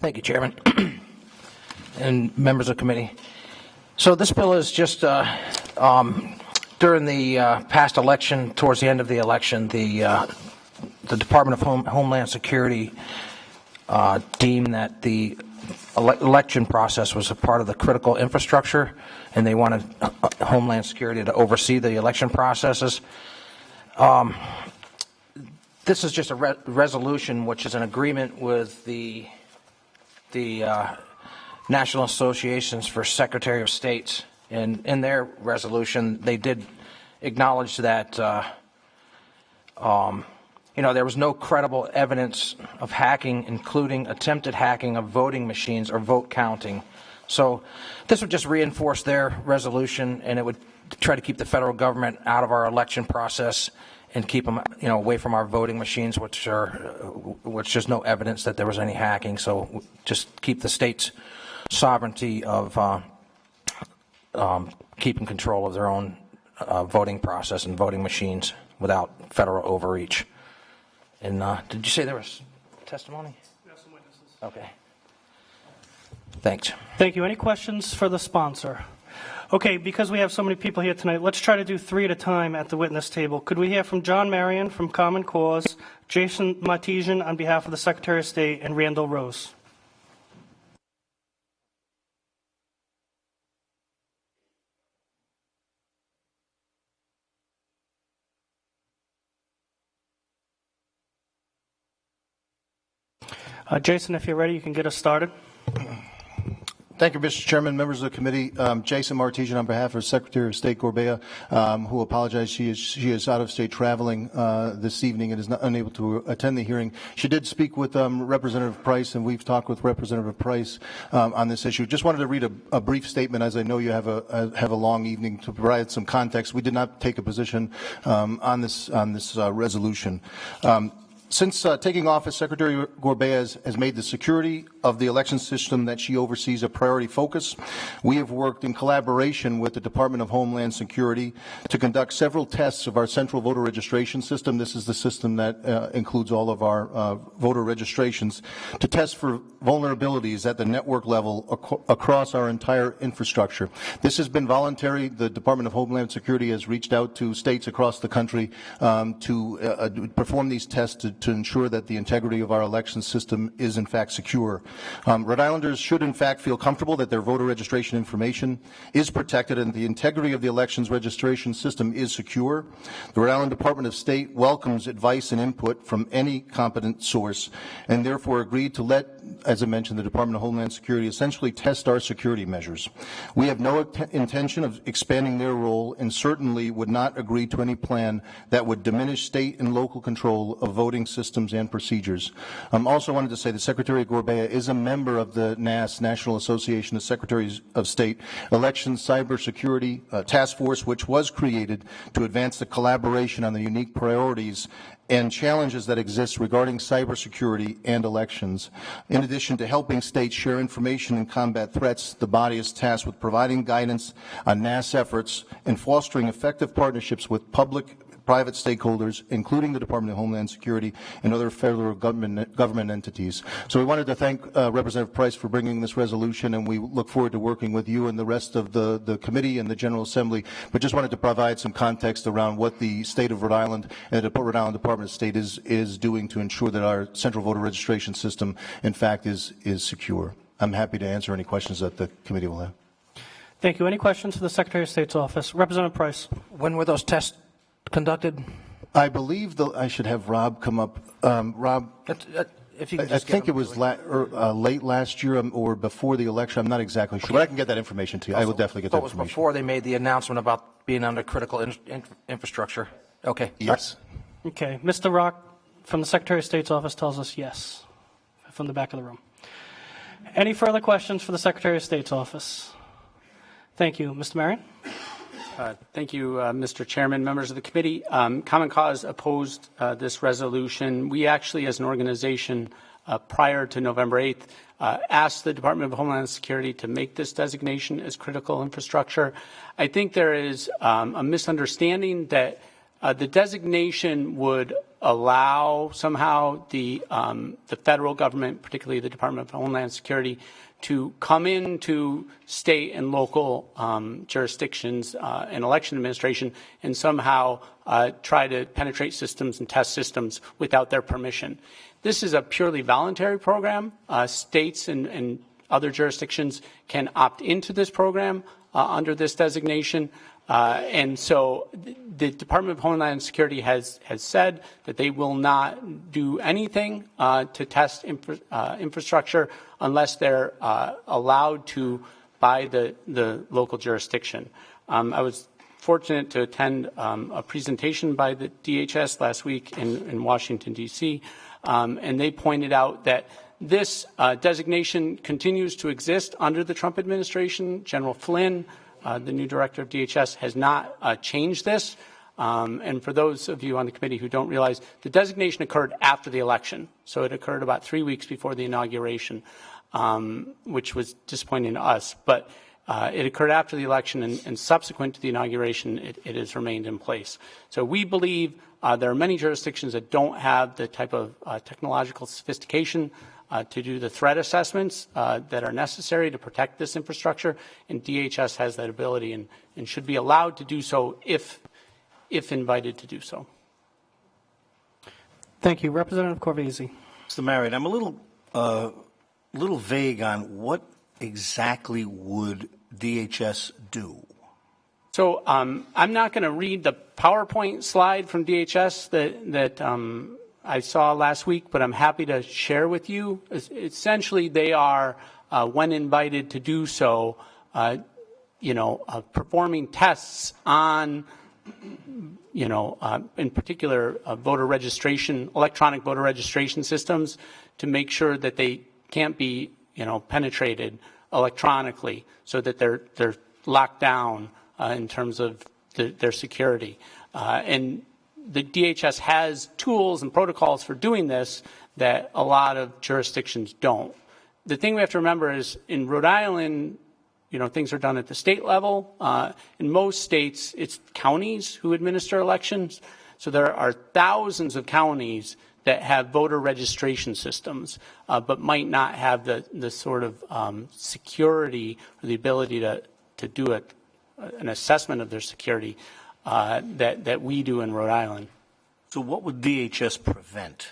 Thank you, Chairman, and members of the committee. So this bill is just during the past election, towards the end of the election, the Department of Homeland Security deemed that the election process was a part of the critical infrastructure, and they wanted Homeland Security to oversee the election processes. This is just a resolution, which is an agreement with the National Associations for Secretary of States, and in their resolution, they did acknowledge that there was no credible evidence of hacking, including attempted hacking of voting machines or vote counting. So this would just reinforce their resolution, and it would try to keep the federal government out of our election process and keep them, away from our voting machines, which there's no evidence that there was any hacking. So just keep the state's sovereignty of keeping control of their own voting process and voting machines without federal overreach. And did you say there was testimony? Yes, some witnesses. Okay. Thanks. Thank you. Any questions for the sponsor? Okay, because we have so many people here tonight, let's try to do 3 at a time at the witness table. Could we hear from John Marion from Common Cause, Jason Martesian on behalf of the Secretary of State, and Randall Rose? Jason, if you're ready, you can get us started. Thank you, Mr. Chairman, members of the committee. Jason Martesian on behalf of Secretary of State Gorbea, who apologized. She is out of state traveling this evening and is not unable to attend the hearing. She did speak with Representative Price, and we've talked with Representative Price on this issue. Just wanted to read a brief statement, as I know you have a long evening, to provide some context. We did not take a position on this resolution. Since taking office, Secretary Gorbea has made the security of the election system that she oversees a priority focus. We have worked in collaboration with the Department of Homeland Security to conduct several tests of our central voter registration system. This is the system that includes all of our voter registrations, to test for vulnerabilities at the network level across our entire infrastructure. This has been voluntary. The Department of Homeland Security has reached out to states across the country to perform these tests to ensure that the integrity of our election system is in fact secure. Rhode Islanders should in fact feel comfortable that their voter registration information is protected and the integrity of the elections registration system is secure. The Rhode Island Department of State welcomes advice and input from any competent source, and therefore agreed to let, as I mentioned, the Department of Homeland Security essentially test our security measures. We have no intention of expanding their role, and certainly would not agree to any plan that would diminish state and local control of voting systems and procedures. Also wanted to say that Secretary Gorbea is a member of the NAS, National Association of Secretaries of State Election Cybersecurity Task Force, which was created to advance the collaboration on the unique priorities and challenges that exist regarding cybersecurity and elections. In addition to helping states share information and combat threats, the body is tasked with providing guidance on NAS efforts and fostering effective partnerships with private stakeholders, including the Department of Homeland Security and other federal government entities. So we wanted to thank Representative Price for bringing this resolution, and we look forward to working with you and the rest of the committee and the General Assembly. But just wanted to provide some context around what the state of Rhode Island and the Rhode Island Department of State is doing to ensure that our central voter registration system, in fact, is secure. I'm happy to answer any questions that the committee will have. Thank you. Any questions for the Secretary of State's office? Representative Price. When were those tests conducted? I believe I should have Rob come up. Rob, if you can I think it was late last year or before the election. I'm not exactly sure, but I can get that information to you. I will definitely get that information. It was before they made the announcement about being under critical infrastructure. Okay. Yes. Okay. Mr. Rock from the Secretary of State's office tells us yes, from the back of the room. Any further questions for the Secretary of State's office? Thank you. Mr. Marion? Thank you, Mr. Chairman, members of the committee. Common Cause opposed this resolution. We actually, as an organization, prior to November 8th, asked the Department of Homeland Security to make this designation as critical infrastructure. I think there is a misunderstanding that The designation would allow somehow the federal government, particularly the Department of Homeland Security, to come into state and local jurisdictions and election administration and somehow try to penetrate systems and test systems without their permission. This is a purely voluntary program. States and other jurisdictions can opt into this program under this designation. And so the Department of Homeland Security has said that they will not do anything to test infrastructure unless they're allowed to by the local jurisdiction. I was fortunate to attend a presentation by the DHS last week in Washington, D.C., and they pointed out that this designation continues to exist under the Trump administration. General Flynn, the new director of DHS, has not changed this. And for those of you on the committee who don't realize, the designation occurred after the election. So it occurred about 3 weeks before the inauguration, which was disappointing to us. But it occurred after the election, and subsequent to the inauguration, it has remained in place. So we believe there are many jurisdictions that don't have the type of technological sophistication to do the threat assessments that are necessary to protect this infrastructure, and DHS has that ability and should be allowed to do so if invited to do so. Thank you. Representative Corvese. Mr. Marion, I'm a little vague on what exactly would DHS do? So I'm not going to read the PowerPoint slide from DHS that I saw last week, but I'm happy to share with you. Essentially, they are, when invited to do so, performing tests on, in particular, voter registration, electronic voter registration systems, to make sure that they can't be, penetrated electronically, so that they're locked down in terms of their security. And the DHS has tools and protocols for doing this that a lot of jurisdictions don't. The thing we have to remember is in Rhode Island, things are done at the state level. In most states, it's counties who administer elections. So there are thousands of counties that have voter registration systems, but might not have the sort of security or the ability to do an assessment of their security that we do in Rhode Island. So what would DHS prevent?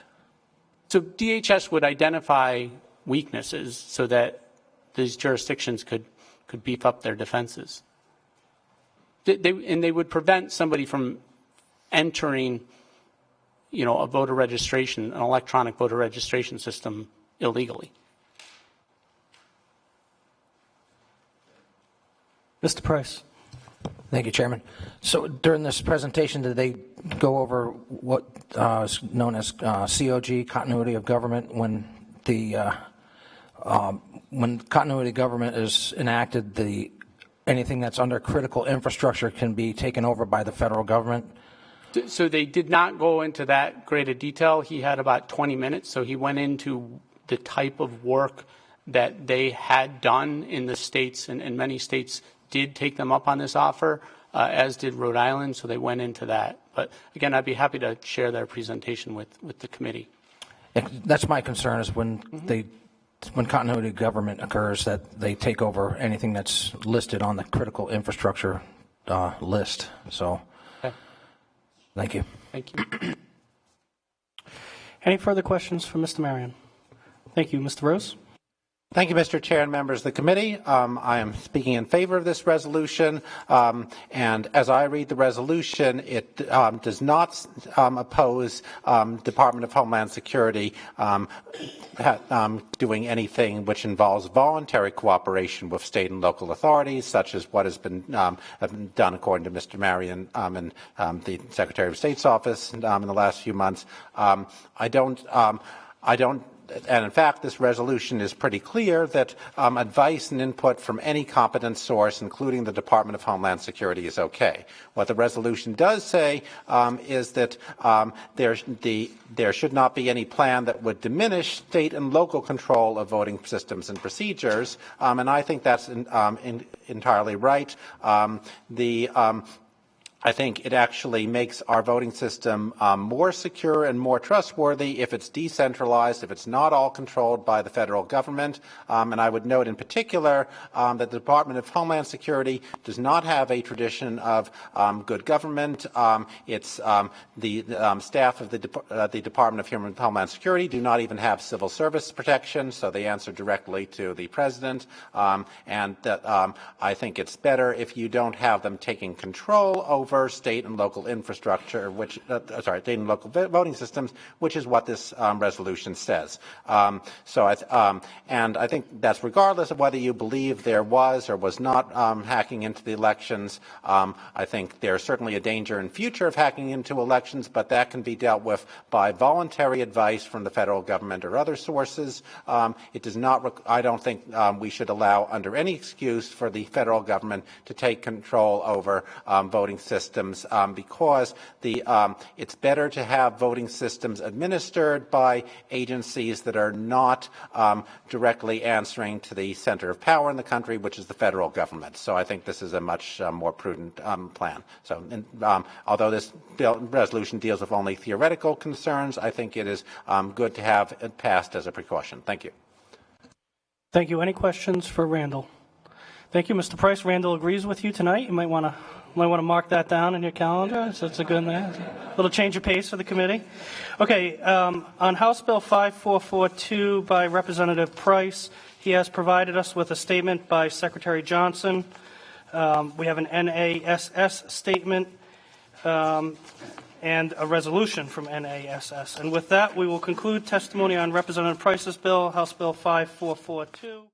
So DHS would identify weaknesses so that these jurisdictions could beef up their defenses. They would prevent somebody from entering, a voter registration, an electronic voter registration system illegally. Mr. Price. Thank you, Chairman. So during this presentation, did they go over what is known as COG, continuity of government, when continuity of government is enacted, anything that's under critical infrastructure can be taken over by the federal government? So they did not go into that great a detail. He had about 20 minutes, so he went into the type of work that they had done in the states, and many states did take them up on this offer, as did Rhode Island, so they went into that. But again, I'd be happy to share their presentation with the committee. That's my concern, is when continuity of government occurs, that they take over anything that's listed on the critical infrastructure list. So, okay. Thank you. Thank you. Any further questions for Mr. Marion? Thank you. Mr. Rose? Thank you, Mr. Chair and members of the committee. I am speaking in favor of this resolution, and as I read the resolution, it does not oppose Department of Homeland Security doing anything which involves voluntary cooperation with state and local authorities, such as what has been done according to Mr. Marion and the Secretary of State's office in the last few months. I don't. And in fact, this resolution is pretty clear that advice and input from any competent source, including the Department of Homeland Security, is okay. What the resolution does say is that there should not be any plan that would diminish state and local control of voting systems and procedures, and I think that's entirely right. I think it actually makes our voting system more secure and more trustworthy if it's decentralized, if it's not all controlled by the federal government. And I would note in particular that the Department of Homeland Security does not have a tradition of good government. It's the staff of the Department of Homeland Security do not even have civil service protection, so they answer directly to the president. And that I think it's better if you don't have them taking control over state and local infrastructure, state and local voting systems, which is what this resolution says. And I think that's regardless of whether you believe there was or was not hacking into the elections. I think there's certainly a danger in future of hacking into elections, but that can be dealt with by voluntary advice from the federal government or other sources. It does not. I don't think we should allow, under any excuse, for the federal government to take control over voting systems because it's better to have voting systems administered by agencies that are not directly answering to the center of power in the country, which is the federal government. So I think this is a much more prudent plan. So although this resolution deals with only theoretical concerns, I think it is good to have it passed as a precaution. Thank you. Thank you. Any questions for Randall? Thank you, Mr. Price. Randall agrees with you tonight. You might want to mark that down in your calendar. So it's a good little change of pace for the committee. Okay, on House Bill 5442 by Representative Price, he has provided us with a statement by Secretary Johnson. We have an NASS statement and a resolution from NASS. And with that, we will conclude testimony on Representative Price's bill, House Bill 5442.